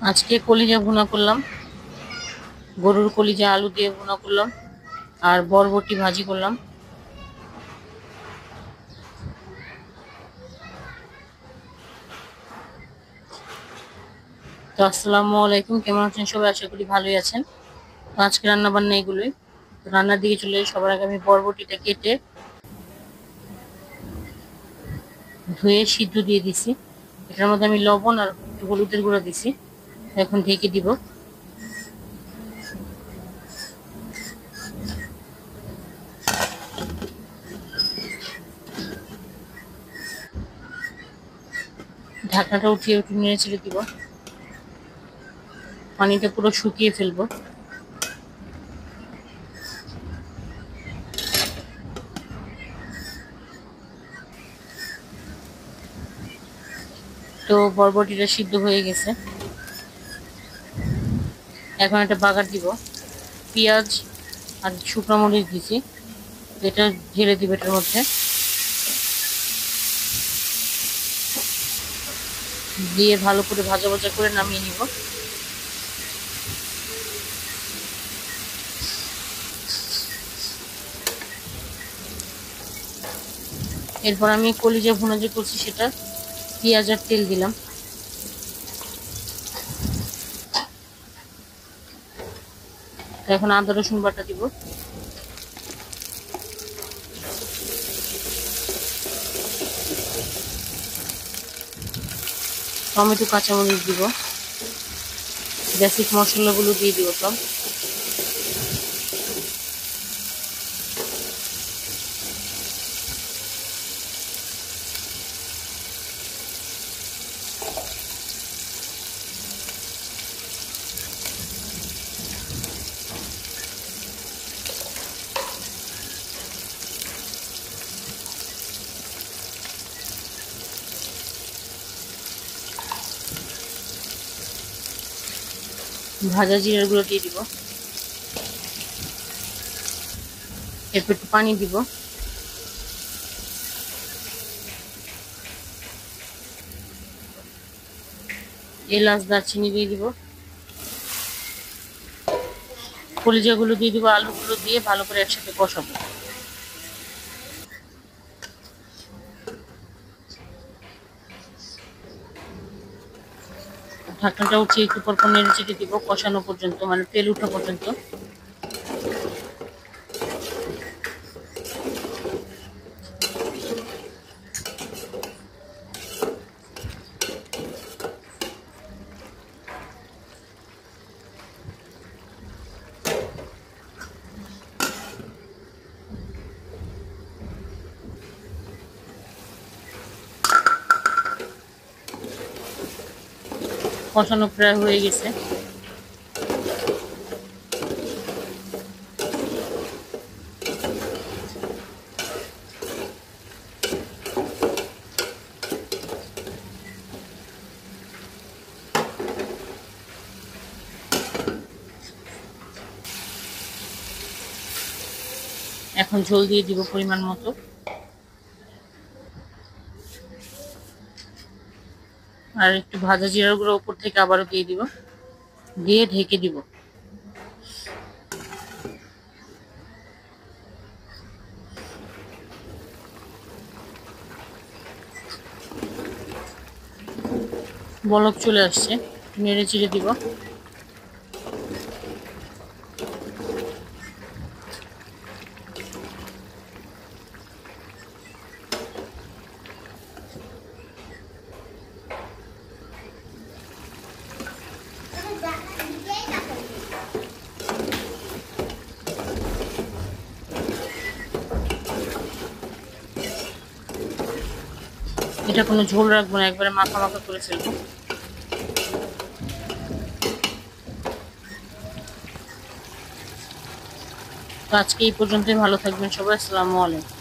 আজকে কলিজা ভুনা করলাম, গরুর কলিজা আলু দিয়ে ভুনা করলাম আর বরবটি ভাজি করলাম। তো আসসালামু আলাইকুম, কেমন আছেন সবাই? আশা করি ভালোই আছেন। তো আজকে রান্না বান্না এগুলোই। তো রান্নার দিকে চলে যাই। সবার আগে আমি বরবটিটা কেটে ধুয়ে সিদ্ধ দিয়ে দিছি। এটার মধ্যে আমি লবণ আর একটু হলুদের গুঁড়া দিছি। এখন ঢেকে দিব। ঢাকনাটা উঠিয়ে একটু নেড়ে চেড়ে দিব। পানিটা পুরো শুকিয়ে ফেলবো। তো বরবটিটা সিদ্ধ হয়ে গেছে। এখন একটা বাগার দিব। পেঁয়াজ আর শুকনো মরিচ দিছি, এটা ঢেলে দিব এটার মধ্যে। দিয়ে ভালো করে ভাজা ভাজা করে নামিয়ে নিব। এরপর আমি কলিজা ভুনা যে করছি সেটা পেঁয়াজ আর তেল দিলাম। এখন আদা রসুন বাটা দিব। টমেটো কাঁচামরিচ দিব। বেসিক মশলাগুলো দিয়ে দিব সব। ভাজা জিরার গুঁড়ো দিয়ে দিব। এরপর একটু পানি দিব। এলাচ দারচিনি দিয়ে দিব। কলিজাগুলো দিয়ে দিব। আলুগুলো দিয়ে ভালো করে একসাথে কষাবো। ঢাকনাটা উঠিয়ে একটু পর নেড়ে চেড়ে দিব কষানো পর্যন্ত, মানে তেল উঠা পর্যন্ত। কষানো প্রায় হয়ে গেছে। এখন ঝোল দিয়ে দিব পরিমাণ মতো। আর একটু ভাজা জিরার গুঁড়ো উপর থেকে আবারও দিয়ে দিব। দিয়ে ঢেকে দিব। বলক চলে আসছে, নেড়ে চিড়ে দিব। এটা কোনো ঝোল রাখবো না, একবারে মাখা মাখা করে ফেলবো। তো আজকে এই পর্যন্তই। ভালো থাকবেন সবাই। আসসালামু আলাইকুম।